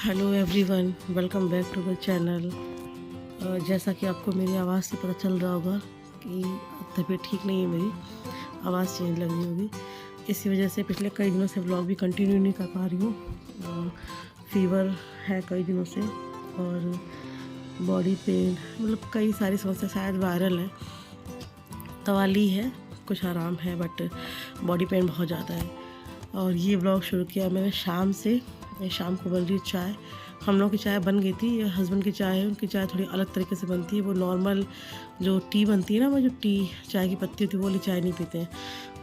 Hello everyone, welcome back to the channel. जैसा कि आपको मेरी आवाज़ से पता चल रहा होगा कि तबीयत ठीक नहीं है, मेरी आवाज़ चेंज लग रही होगी। इसी वजह से पिछले कई दिनों से व्लॉग भी कंटिन्यू नहीं कर पा रही हूँ। फीवर है कई दिनों से और बॉडी पेन, मतलब कई सारी समस्या, शायद वायरल है। दवा ली है, कुछ आराम है, बट बॉडी पेन बहुत ज़्यादा है। और ये व्लॉग शुरू किया मैंने शाम से। मैं शाम को बन रही चाय, हम लोग की चाय बन गई थी। ये हस्बैंड की चाय है, उनकी चाय थोड़ी अलग तरीके से बनती है। वो नॉर्मल जो टी बनती है ना, वो जो टी चाय की पत्ती होती है, वो वाली चाय नहीं पीते हैं।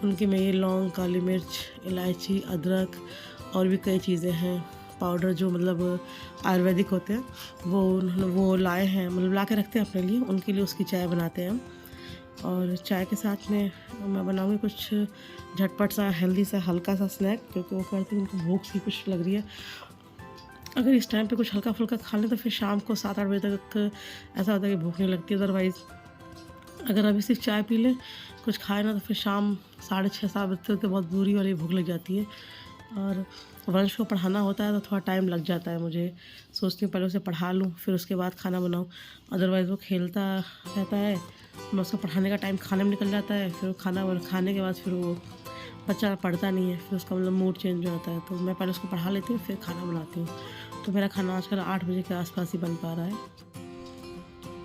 उनकी में ये लौंग, काली मिर्च, इलायची, अदरक और भी कई चीज़ें हैं, पाउडर जो मतलब आयुर्वेदिक होते हैं, वो लाए हैं, मतलब ला के रखते हैं अपने लिए, उनके लिए उसकी चाय बनाते हैं हम। और चाय के साथ में मैं बनाऊँगी कुछ झटपट सा, हेल्दी सा, हल्का सा स्नैक, क्योंकि वो कहते हैं उनको भूख सी कुछ लग रही है। अगर इस टाइम पे कुछ हल्का फुल्का खा लें तो फिर शाम को 7-8 बजे तक ऐसा होता है कि भूख नहीं लगती। अदरवाइज़ अगर अभी सिर्फ चाय पी लें, कुछ खाए ना, तो फिर शाम 6:30-7 बजते तो बहुत बुरी वाली भूख लग जाती है। और वंश को पढ़ाना होता है तो थोड़ा टाइम लग जाता है मुझे। सोचती हूँ पहले उसे पढ़ा लूँ, फिर उसके बाद खाना बनाऊँ। अदरवाइज़ वो खेलता रहता है, मैं उसको पढ़ाने का टाइम खाने में निकल जाता है। फिर खाना खाने के बाद फिर वो बच्चा पढ़ता नहीं है, फिर उसका मतलब मूड चेंज हो जाता है। तो मैं पहले उसको पढ़ा लेती हूँ, फिर खाना बनाती हूँ। तो मेरा खाना आजकल 8 बजे के आसपास ही बन पा रहा है।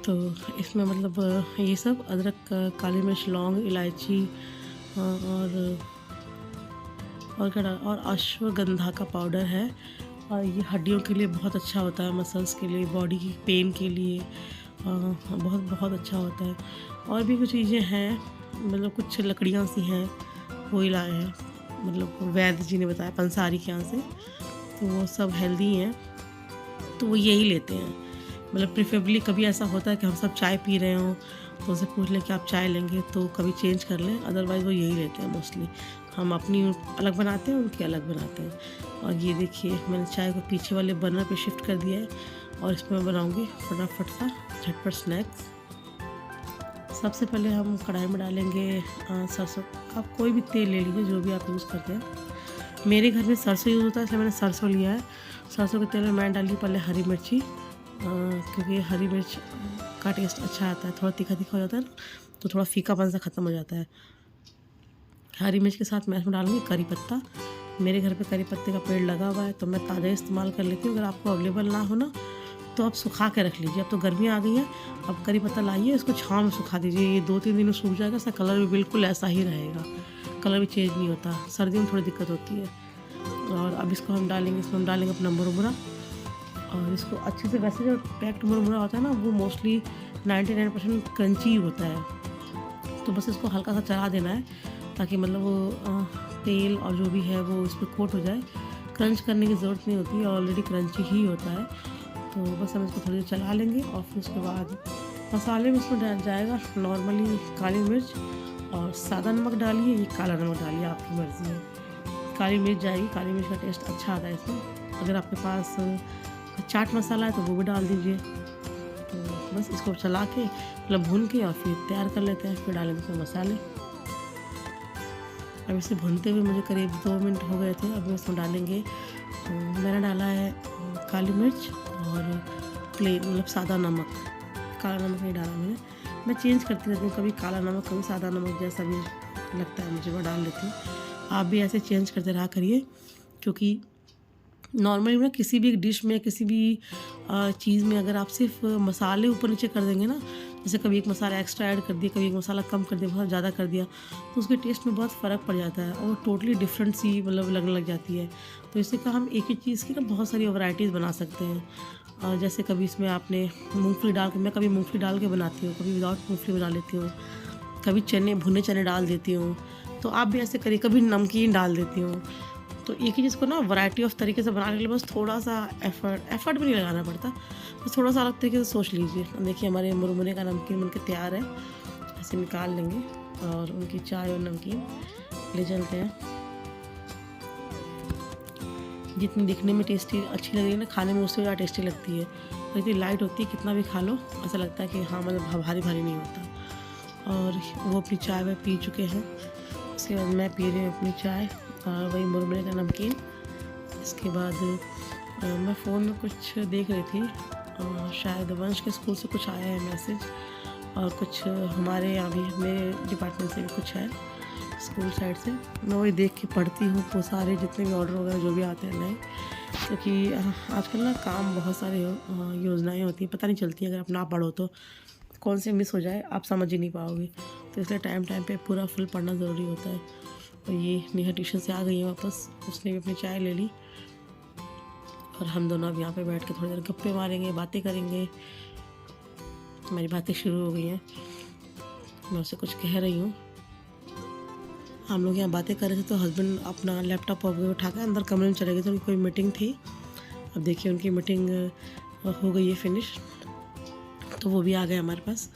तो इसमें मतलब ये सब अदरक, काली मिर्च, लौंग, इलायची और क्या और अश्वगंधा का पाउडर है। और ये हड्डियों के लिए बहुत अच्छा होता है, मसल्स के लिए, बॉडी की पेन के लिए बहुत बहुत अच्छा होता है। और भी कुछ चीज़ें हैं, मतलब कुछ लकड़ियाँ सी हैं, वो ही लाए हैं, मतलब वैद्य जी ने बताया पंसारी के यहाँ से। तो वो सब हेल्दी हैं, तो वो यही लेते हैं। मतलब प्रेफरेबली कभी ऐसा होता है कि हम सब चाय पी रहे हों तो उनसे पूछ लें कि आप चाय लेंगे, तो कभी चेंज कर लें। अदरवाइज़ वो यही लेते हैं मोस्टली। हम अपनी अलग बनाते हैं, उनकी अलग बनाते हैं। और ये देखिए, मैंने चाय को पीछे वाले बर्नर पे शिफ्ट कर दिया है और इसमें मैं बनाऊँगी फटाफट सा झटपट स्नैक्स। सबसे पहले हम कढ़ाई में डालेंगे सरसों। आप कोई भी तेल ले लीजिए, जो भी आप यूज़ करते हैं। मेरे घर में सरसों यूज़ होता है, इसलिए मैंने सरसों लिया है। सरसों के तेल में मैंने डाली पहले हरी मिर्ची, क्योंकि हरी मिर्च का टेस्ट अच्छा आता है। थोड़ा तीखा तीखा हो जाता है ना, तो थोड़ा फीकापन सा ख़त्म हो जाता है। हरी मिर्च के साथ मैं इसमें डालूँगी करी पत्ता। मेरे घर पे करी पत्ते का पेड़ लगा हुआ है, तो मैं ताज़ा इस्तेमाल कर लेती हूँ। अगर आपको अवेलेबल ना हो ना, तो आप सुखा के रख लीजिए। अब तो गर्मियाँ आ गई हैं, अब करी पत्ता लाइए, इसको छाँव में सुखा दीजिए। ये 2-3 दिन में सूख जाएगा, इसका कलर भी बिल्कुल ऐसा ही रहेगा, कलर भी चेंज नहीं होता। सर्दियों में थोड़ी दिक्कत होती है। और अब इसको हम डालेंगे, इसमें हम डालेंगे अपना मुरमुरा। और इसको अच्छे से, वैसे जो पैक्ड मुरमुरा होता है ना, वो मोस्टली 99% क्रंची होता है। तो बस इसको हल्का सा चला देना है, ताकि मतलब वो तेल और जो भी है वो इस पर कोट हो जाए। क्रंच करने की ज़रूरत नहीं होती है, ऑलरेडी क्रंची ही होता है। तो बस हम इसको थोड़ी देर चला लेंगे और फिर उसके बाद मसाले में इसमें डाल जाएगा नॉर्मली काली मिर्च और सादा नमक डालिए, ये काला नमक डालिए, आपकी मर्ज़ी है। काली मिर्च जाएगी, काली मिर्च का टेस्ट अच्छा आता है इसमें। अगर आपके पास चाट मसाला है तो वो भी डाल दीजिए। तो बस इसको चला के, मतलब भून के, और फिर तैयार कर लेते हैं। फिर डालेंगे इसमें मसाले। अब इसे भूनते हुए मुझे करीब 2 मिनट हो गए थे। अब इसमें डालेंगे, मैंने डाला है काली मिर्च और मतलब सादा नमक। काला नमक नहीं डाला मैंने, मैं चेंज करती रहती हूँ, कभी काला नमक, कभी सादा नमक, जैसा भी लगता है मुझे मैं डाल लेती हूँ। आप भी ऐसे चेंज करते रहा करिए, क्योंकि नॉर्मली ना किसी भी डिश में, किसी भी चीज़ में अगर आप सिर्फ मसाले ऊपर नीचे कर देंगे ना, जैसे कभी एक मसाला एक्स्ट्रा ऐड कर दिया, कभी एक मसाला कम कर दिया, मसाला ज़्यादा कर दिया, तो उसके टेस्ट में बहुत फ़र्क पड़ जाता है और टोटली डिफरेंट सी मतलब लगने लग जाती है। तो इससे कहा हम एक ही चीज़ की ना बहुत सारी वैरायटीज़ बना सकते हैं। जैसे कभी इसमें आपने मूँगफली डाल के, मैं कभी मूँगफली डाल के बनाती हूँ, कभी विदाउट मूँगफली बना लेती हूँ, कभी चने, भुने चने डाल देती हूँ। तो आप भी ऐसे करिए, कभी नमकीन डाल देती हूँ। तो एक ही चीज़ को ना वैरायटी ऑफ तरीके से बनाने के लिए बस थोड़ा सा एफर्ट भी नहीं लगाना पड़ता, बस थोड़ा सा अलग तरीके से सोच लीजिए। देखिए, हमारे मुरमुरे का नमकीन बनके तैयार है। ऐसे निकाल लेंगे और उनकी चाय और नमकीन ले चलते हैं। जितनी दिखने में टेस्टी अच्छी लग रही है ना, खाने में उससे ज़्यादा टेस्टी लगती है। और इतनी लाइट होती है, कितना भी खा लो ऐसा लगता है कि हाँ, मतलब भारी भारी नहीं होता। और वो अपनी चाय में पी चुके हैं। उसके बाद मैं पी रही हूँ अपनी चाय और वही मुरमुरे का नमकीन। इसके बाद मैं फ़ोन में कुछ देख रही थी, शायद वंश के स्कूल से कुछ आया है मैसेज, और कुछ हमारे यहाँ भी मेरे डिपार्टमेंट से भी कुछ है स्कूल साइड से। मैं वही देख के पढ़ती हूँ वो सारे जितने भी ऑर्डर वगैरह जो भी आते हैं नए, क्योंकि आजकल ना काम बहुत सारे योजनाएं होती हैं, पता नहीं चलती, अगर आप ना पढ़ो तो कौन से मिस हो जाए आप समझ ही नहीं पाओगे। तो इसलिए टाइम टाइम पे पूरा फुल पढ़ना ज़रूरी होता है। और ये नेहा ट्यूशन से आ गई है वापस, उसने भी अपनी चाय ले ली और हम दोनों अब यहाँ पे बैठ के थोड़ी देर गप्पे मारेंगे, बातें करेंगे। मेरी बातें शुरू हो गई हैं, मैं उससे कुछ कह रही हूँ। हम लोग यहाँ बातें कर रहे थे तो हस्बैंड अपना लैपटॉप उठा कर अंदर कमरे में चले गए थे, उनकी कोई मीटिंग थी। अब देखिए उनकी मीटिंग हो गई है फिनिश, तो वो भी आ गए हमारे पास।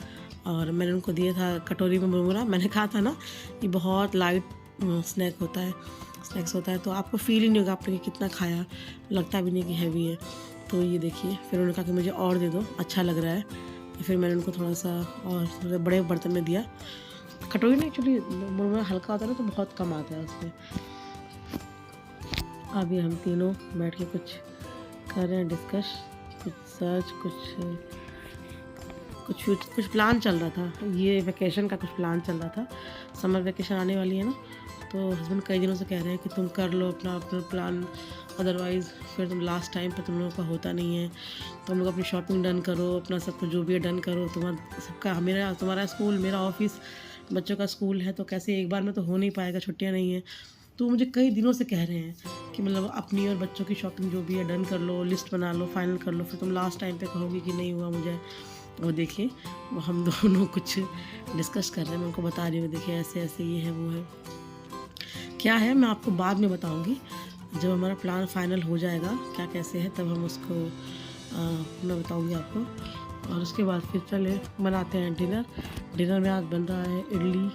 और मैंने उनको दिया था कटोरी में मुरमुरा। मैंने कहा था ना कि बहुत लाइट स्नैक्स होता है, तो आपको फील ही नहीं होगा आपने कितना खाया, लगता भी नहीं कि हैवी है। तो ये देखिए, फिर उन्होंने कहा कि मुझे और दे दो, अच्छा लग रहा है। तो फिर मैंने उनको थोड़ा सा और थोड़े बड़े बर्तन में दिया। कटोरी में एक्चुअली मुरमुरा हल्का होता है ना, तो बहुत कम आता है उसमें। अभी हम तीनों बैठ के कुछ कर रहे हैं डिस्कस, कुछ सर्च, कुछ प्लान चल रहा था। ये वैकेशन का कुछ प्लान चल रहा था, समर वैकेशन आने वाली है ना, तो हस्बैंड कई दिनों से कह रहे हैं कि तुम कर लो अपना प्लान, अदरवाइज़ फिर तुम लास्ट टाइम पे तुम लोगों का होता नहीं है। तुम लोग अपनी शॉपिंग डन करो, अपना सब कुछ जो भी है डन करो। सबका तुम्हारा स्कूल, मेरा ऑफिस, बच्चों का स्कूल है, तो कैसे एक बार में तो हो नहीं पाएगा, छुट्टियाँ नहीं हैं। तो मुझे कई दिनों से कह रहे हैं कि मतलब अपनी और बच्चों की शॉपिंग जो भी है डन कर लो, लिस्ट बना लो, फाइनल कर लो, फिर तुम लास्ट टाइम पे कहोगे कि नहीं हुआ मुझे। और देखिए वो हम दोनों कुछ डिस्कस कर रहे हैं, मैं उनको बता रही हूँ देखिए ऐसे ऐसे ये है वो है, क्या है मैं आपको बाद में बताऊँगी। जब हमारा प्लान फाइनल हो जाएगा क्या कैसे है, तब हम उसको मैं बताऊँगी आपको। और उसके बाद फिर चले बनाते हैं डिनर में आज बन रहा है इडली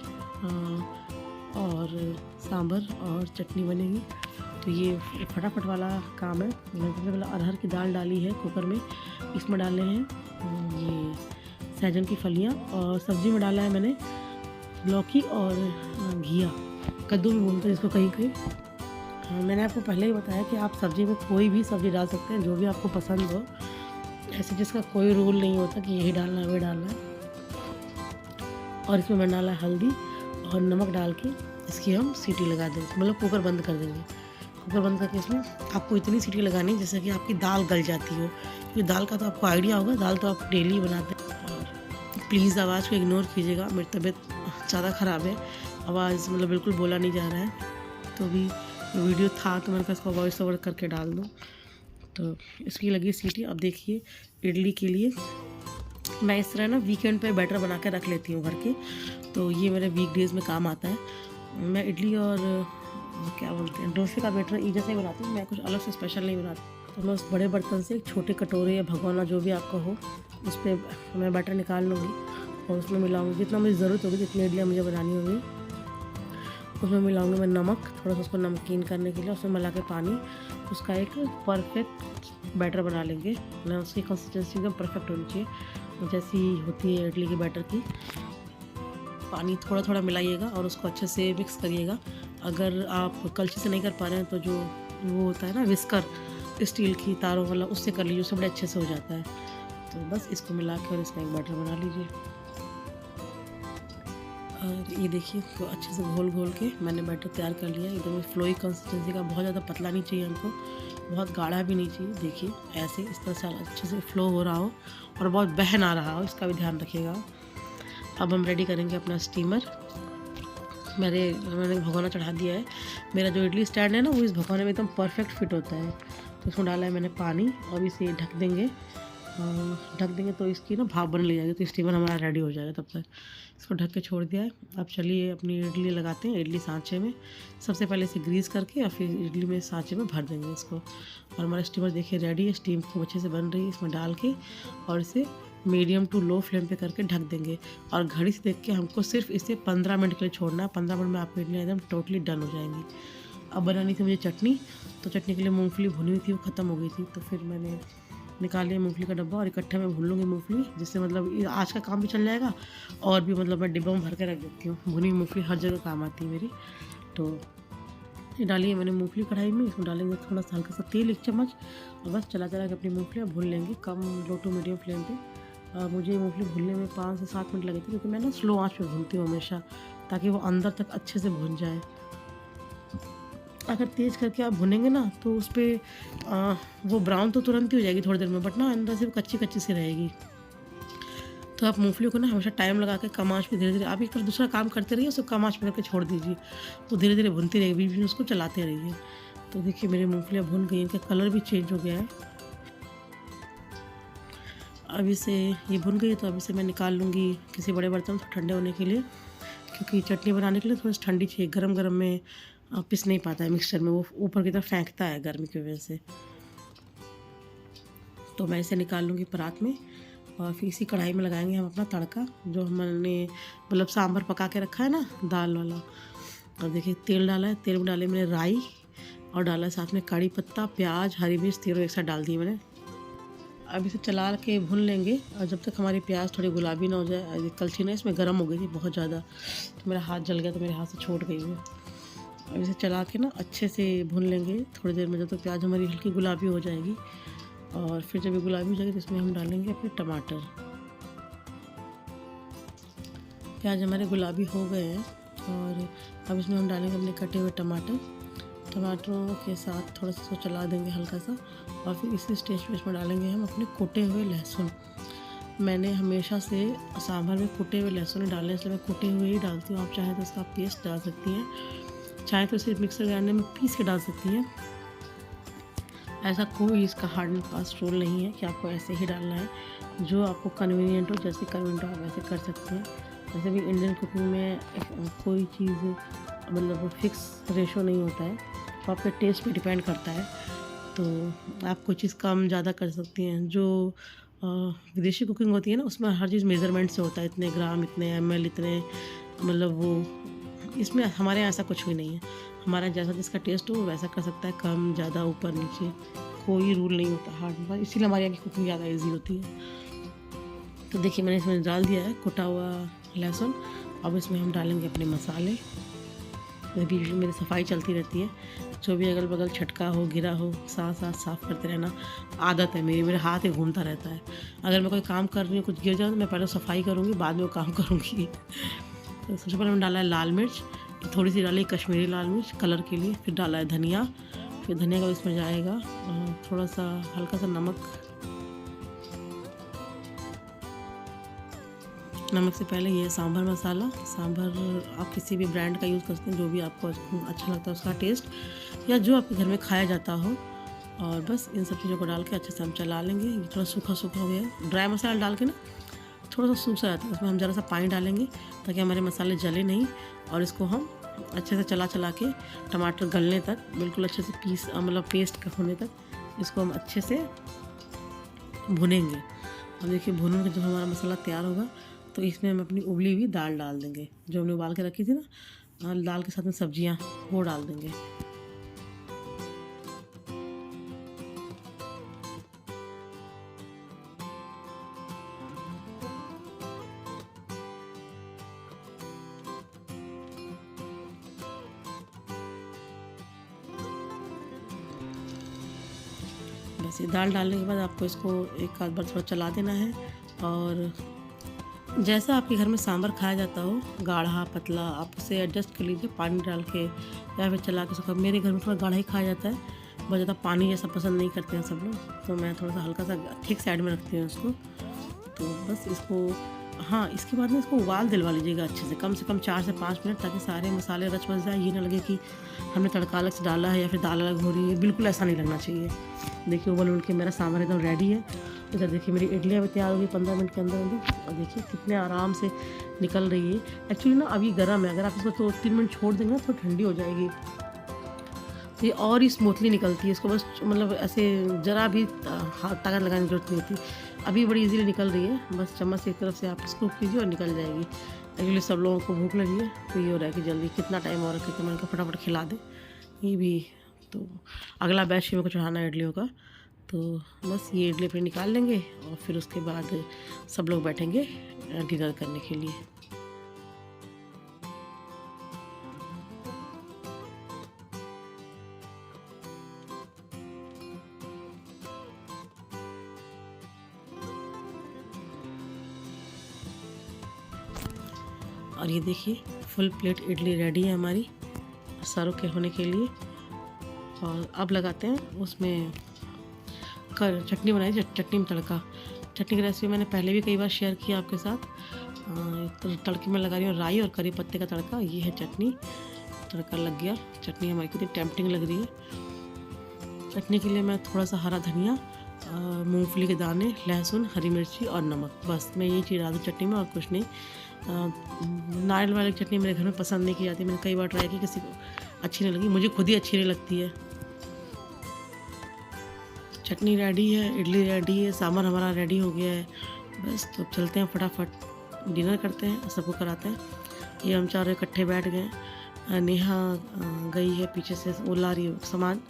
और सांभर और चटनी बनेगी। तो ये फटाफट वाला काम है। मैंने सबसे पहले अरहर की दाल डाली है कुकर में, इसमें डाले हैं ये सहजन की फलियाँ, और सब्ज़ी में डाला है मैंने लौकी और घिया, कद्दू भी बोलते हैं इसको कहीं कहीं। हाँ, मैंने आपको पहले ही बताया कि आप सब्ज़ी में कोई भी सब्ज़ी डाल सकते हैं, जो भी आपको पसंद हो, ऐसे जिसका कोई रूल नहीं होता कि यही डालना है वही डालना है। और इसमें मैंने डाला हल्दी और नमक डाल के इसकी हम सीटी लगा देंगे, मतलब कुकर बंद कर देंगे। कुकर बंद करके इसमें आपको इतनी सीटी लगानी है जैसे कि आपकी दाल गल जाती हो, क्योंकि दाल का तो आपको आइडिया होगा, दाल तो आप डेली बनाते हैं। और प्लीज़ आवाज़ को इग्नोर कीजिएगा, मेरी तबीयत ज़्यादा ख़राब है, आवाज़ मतलब बिल्कुल बोला नहीं जा रहा है। तो भी वीडियो था तो मैंने कहा इसको वॉइस ओवर करके डाल दूँ। तो इसकी लगी सीटी। अब देखिए इडली के लिए मैं इस तरह ना वीकेंड पे बैटर बना के रख लेती हूँ घर के, तो ये मेरे वीकडेज़ में काम आता है। मैं इडली और क्या बोलते हैं डोसे का बैटर एक जैसे ही बनाती हूँ, मैं कुछ अलग से स्पेशल नहीं बनाती। तो मैं उस बड़े बर्तन से एक छोटे कटोरे या भगोना जो भी आपका हो, उस पर मैं बैटर निकाल लूँगी और उसमें मिलाऊँगी जितना मुझे ज़रूरत होगी, जितनी इडलियाँ मुझे बनानी होगी उसमें मिलाऊंगी मैं नमक, थोड़ा सा उसको नमकीन करने के लिए, उसमें मिला के पानी, उसका एक परफेक्ट बैटर बना लेंगे। ना उसकी कंसिस्टेंसी एकदम परफेक्ट होनी चाहिए जैसी होती है इडली की बैटर की। पानी थोड़ा थोड़ा मिलाइएगा और उसको अच्छे से मिक्स करिएगा। अगर आप कलछी से नहीं कर पा रहे हैं तो जो वो होता है ना विस्कर, स्टील की तारों वाला, उससे कर लीजिए, उससे बड़े अच्छे से हो जाता है। तो बस इसको मिला के और इसका एक बैटर बना लीजिए। और ये देखिए तो अच्छे से घोल के मैंने बैटर तैयार कर लिया। एकदम फ्लोई कंसिस्टेंसी का, बहुत ज़्यादा पतला नहीं चाहिए हमको, बहुत गाढ़ा भी नहीं चाहिए। देखिए ऐसे इस तरह से अच्छे से फ्लो हो रहा हो और बहुत बह ना रहा हो, इसका भी ध्यान रखिएगा। अब हम रेडी करेंगे अपना स्टीमर। मैंने भगोना चढ़ा दिया है। मेरा जो इडली स्टैंड है ना वो इस भगोने में एकदम परफेक्ट फिट होता है। तो इसमें डाला है मैंने पानी और इसे ढक देंगे तो इसकी ना भाप बनने लग जाएगी, तो स्टीमर हमारा रेडी हो जाएगा। तब तक इसको ढक के छोड़ दिया है। अब चलिए अपनी इडली लगाते हैं इडली सांचे में। सबसे पहले इसे ग्रीस करके और फिर इडली में सांचे में भर देंगे इसको। और हमारा स्टीमर देखिए रेडी है, स्टीम खूब अच्छे से बन रही है। इसमें डाल के और इसे मीडियम टू लो फ्लेम पे करके ढक देंगे। और घड़ी से देख के हमको सिर्फ इसे 15 मिनट के लिए छोड़ना है। 15 मिनट में आपकी इडली एकदम टोटली डन हो जाएंगी। अब बनानी थी मुझे चटनी, तो चटनी के लिए मूँगफली भुनी हुई थी, वो ख़त्म हो गई थी। तो फिर मैंने निकाल लिया मूँगफली का डब्बा और इकट्ठा मैं भून लूँगी मूँगफली, जिससे मतलब आज का काम भी चल जाएगा और भी मतलब मैं डिब्बा में भर के रख देती हूँ। भुनी मूँगफली हर जगह काम आती है मेरी। तो ये डाली है मैंने मूँगफली कढ़ाई में। इसमें डालेंगे थोड़ा सा हल्का सा तेल 1 चम्मच और बस चला चला के अपनी मूँगफलियाँ भून लेंगे कम लो टू मीडियम फ्लेम पे। मुझे मूँगफली भूनने में 5 से 7 मिनट लगे थे क्योंकि मैं ना स्लो आँच पे भूनती हूँ हमेशा, ताकि वो अंदर तक अच्छे से भुन जाए। अगर तेज़ करके आप भुनेंगे ना तो उस पर वो ब्राउन तो तुरंत ही हो जाएगी थोड़ी देर में, बट ना अंदर से वो कच्ची कच्ची सी रहेगी। तो आप मूँगफली को ना हमेशा टाइम लगा के कम आँच पे धीरे-धीरे आप एक तरफ दूसरा काम करते रहिए, उसको कम आँच पे करके छोड़ दीजिए। तो धीरे-धीरे भुनती रहेगी, बीच में उसको चलाते रहिए। तो देखिए मेरी मूँगफलियाँ भुन गई, इनका कलर भी चेंज हो गया है। अब इसे ये भुन गई तो अब इसे मैं निकाल लूँगी किसी बड़े बर्तन में ठंडे होने के लिए, क्योंकि चटनी बनाने के लिए थोड़ी सी ठंडी चाहिए। गरम-गरम में पिस नहीं पाता है मिक्सचर में, वो ऊपर की तरफ फेंकता है गर्मी की वजह से। तो मैं इसे निकाल लूँगी परात में और फिर इसी कढ़ाई में लगाएंगे हम अपना तड़का, जो हमने मतलब सांभर पका के रखा है ना दाल वाला। और देखिए तेल डाला है, तेल में डाले मैंने राई और डाला है साथ में कड़ी पत्ता, प्याज, हरी मिर्च, तीनों एक साथ डाल दिए मैंने। अब इसे चला के भून लेंगे और जब तक हमारी प्याज थोड़ी गुलाबी ना हो जाए। कलछी ना इसमें गर्म हो गई थी बहुत ज़्यादा, तो मेरा हाथ जल गया, तो मेरे हाथ से छूट गई है। अब इसे चला के ना अच्छे से भून लेंगे थोड़ी देर में, जब तक प्याज हमारी हल्की गुलाबी हो जाएगी। और फिर जब ये गुलाबी हो जाएगी तो इसमें हम डालेंगे अपने टमाटर। प्याज हमारे गुलाबी हो गए हैं और अब इसमें हम डालेंगे अपने कटे हुए टमाटर। टमाटरों के साथ थोड़ा सा चला देंगे हल्का सा और फिर इसी स्टेज पे इसमें डालेंगे हम अपने कुटे हुए लहसुन। मैंने हमेशा से सांभर में कुटे हुए लहसुन डालने, इसलिए मैं कुटे हुए ही डालती हूँ। आप चाहें तो इसका पेस्ट डाल सकती हैं, चाहे तो सिर्फ मिक्सर ग्राइंडर में पीस के डाल सकती हैं। ऐसा कोई इसका हार्ड एंड फास्ट रूल नहीं है कि आपको ऐसे ही डालना है। जो आपको कन्वीनियंट हो, जैसे कन्वीनियंट हो आप वैसे कर सकते हैं। वैसे भी इंडियन कुकिंग में कोई चीज़ मतलब फिक्स रेशो नहीं होता है, तो आपके टेस्ट पे डिपेंड करता है। तो आप कोई चीज़ कम ज़्यादा कर सकती हैं। जो विदेशी कुकिंग होती है ना, उसमें हर चीज़ मेज़रमेंट से होता है, इतने ग्राम, इतने ml, इतने मतलब वो। इसमें हमारे यहाँ ऐसा कुछ भी नहीं है। हमारा जैसा जिसका टेस्ट हो वैसा कर सकता है, कम ज़्यादा ऊपर नीचे, कोई रूल नहीं होता हार्ड, इसीलिए हमारे यहाँ की कुकिंग ज़्यादा ईजी होती है। तो देखिए मैंने इसमें डाल दिया है कुटा हुआ लहसुन। अब इसमें हम डालेंगे अपने मसाले। बीच में मेरी सफाई चलती रहती है, जो भी अगल बगल छटका हो, गिरा हो, साथ साथ साफ़ करते रहना आदत है मेरी। मेरे हाथ ही घूमता रहता है। अगर मैं कोई काम कर रही हूँ, कुछ गिर जाए तो मैं पहले सफाई करूँगी, बाद में वो काम करूँगी। तो सबसे पहले मैंने डाला है लाल मिर्च, थोड़ी सी डाली कश्मीरी लाल मिर्च कलर के लिए। फिर डाला है धनिया, फिर धनिया का इसमें जाएगा थोड़ा सा हल्का सा नमक से पहले ये सांभर मसाला। सांभर आप किसी भी ब्रांड का यूज़ कर सकते हैं, जो भी आपको अच्छा लगता है उसका टेस्ट, या जो आपके घर में खाया जाता हो। और बस इन सब चीज़ों को डाल के अच्छे से हम चला लेंगे। ये थोड़ा सूखा सूखा हो गया, ड्राई मसाला डाल के ना थोड़ा सा सूखा रहता है, उसमें हम ज़रा सा पानी डालेंगे ताकि हमारे मसाले जले नहीं। और इसको हम अच्छे से चला के टमाटर गलने तक, बिल्कुल अच्छे से मतलब पेस्ट होने तक इसको हम अच्छे से भुनेंगे। और देखिए भुनूंगे के जब हमारा मसाला तैयार होगा तो इसमें हम अपनी उबली हुई दाल डाल देंगे, जो हमने उबाल के रखी थी ना, दाल के साथ में सब्जियां, वो डाल देंगे। बस ये दाल डालने के बाद आपको इसको एक आध बार थोड़ा चला देना है। और जैसा आपके घर में सांभर खाया जाता हो, गाढ़ा पतला, आप उसे एडजस्ट कर लीजिए पानी डाल के या फिर चला के सूखा। मेरे घर में थोड़ा गाढ़ा ही खाया जाता है, बहुत ज़्यादा पानी जैसा पसंद नहीं करते हैं सब लोग, तो मैं थोड़ा सा हल्का सा ठीक साइड में रखती हूँ इसको। तो बस इसको, हाँ इसके बाद में इसको उबाल दिलवा लीजिएगा अच्छे से कम 4 से 5 मिनट, ताकि सारे मसाले रच बच जाए। ये ना लगे कि हमने तड़का अलग से डाला है या फिर दाल अलग हो रही है, बिल्कुल ऐसा नहीं लगना चाहिए। देखिए उबल के मेरा सांभर एकदम रेडी है। इधर देखिए मेरी इडलियाँ भी तैयार होगी 15 मिनट के अंदर अंदर, और देखिए कितने आराम से निकल रही है। एक्चुअली ना अभी गर्म है, अगर आप इसको तो 3 मिनट छोड़ देंगे ना तो ठंडी हो जाएगी, तो ये और ही स्मूथली निकलती है। इसको बस मतलब ऐसे ज़रा भी हाथ ताकत लगाने की जरूरत नहीं होती। अभी बड़ी इजीली निकल रही है, बस चम्मच से एक तरफ से आप स्कूप कीजिए और निकल जाएगी। एक्चुअली सब लोगों को भूख लगी है, तो ये हो रहा है कि जल्दी कितना टाइम और रखे, तो मैंने कहा फटाफट खिला दे ये भी। तो अगला बैच मेरे को चढ़ाना है इडलियों का, तो बस ये इडली अपनी निकाल लेंगे और फिर उसके बाद सब लोग बैठेंगे डिनर करने के लिए। और ये देखिए फुल प्लेट इडली रेडी है हमारी सर्व के होने के लिए। और अब लगाते हैं उसमें चटनी बनाई, चटनी में तड़का। चटनी की रेसिपी मैंने पहले भी कई बार शेयर किया आपके साथ। तो तड़के में लगा रही हूँ राई और करी पत्ते का तड़का। ये है चटनी, तड़का लग गया। चटनी हमारी कितनी टेम्पटिंग लग रही है। चटनी के लिए मैं थोड़ा सा हरा धनिया, मूंगफली के दाने, लहसुन, हरी मिर्ची और नमक, बस मैं ये चीज़ डालूँ चटनी में और कुछ नहीं। नारियल वाली चटनी मेरे घर में पसंद नहीं की जाती, मैंने कई बार ट्राई की, किसी को अच्छी नहीं लगी, मुझे खुद ही अच्छी नहीं लगती है। चटनी रेडी है, इडली रेडी है, सांभर हमारा रेडी हो गया है। बस तो चलते हैं फटाफट डिनर करते हैं, सबको कराते हैं। ये हम चारों इकट्ठे बैठ गए। नेहा गई है पीछे से, वो ला रही है सामान,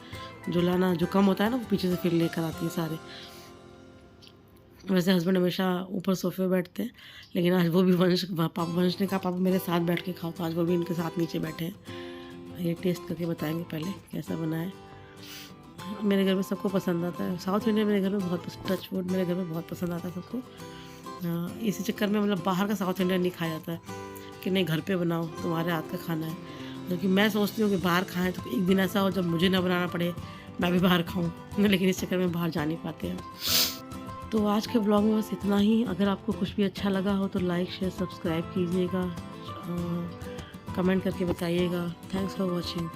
जो लाना जो कम होता है ना वो पीछे से फिर लेकर आती है सारे। वैसे हस्बैंड हमेशा ऊपर सोफे पे बैठते हैं, लेकिन आज वो भी वंश ने कहा पापा मेरे साथ बैठ के खाओ, तो आज वो भी इनके साथ नीचे बैठे हैं। ये टेस्ट करके बताएंगे पहले कैसा बना है। मेरे घर में सबको पसंद आता है, साउथ इंडियन मेरे घर में बहुत टच वुड मेरे घर में बहुत पसंद आता है सबको। इसी चक्कर में मतलब बाहर का साउथ इंडियन नहीं खाया जाता है कि नहीं घर पे बनाओ, तुम्हारे हाथ का खाना है। क्योंकि मैं सोचती हूँ कि बाहर खाएं तो एक दिन ऐसा हो जब मुझे ना बनाना पड़े, मैं भी बाहर खाऊं, लेकिन इस चक्कर में बाहर जा नहीं पाते हैं। तो आज के ब्लॉग में बस इतना ही। अगर आपको कुछ भी अच्छा लगा हो तो लाइक शेयर सब्सक्राइब कीजिएगा, कमेंट करके बताइएगा। Thanks for watching.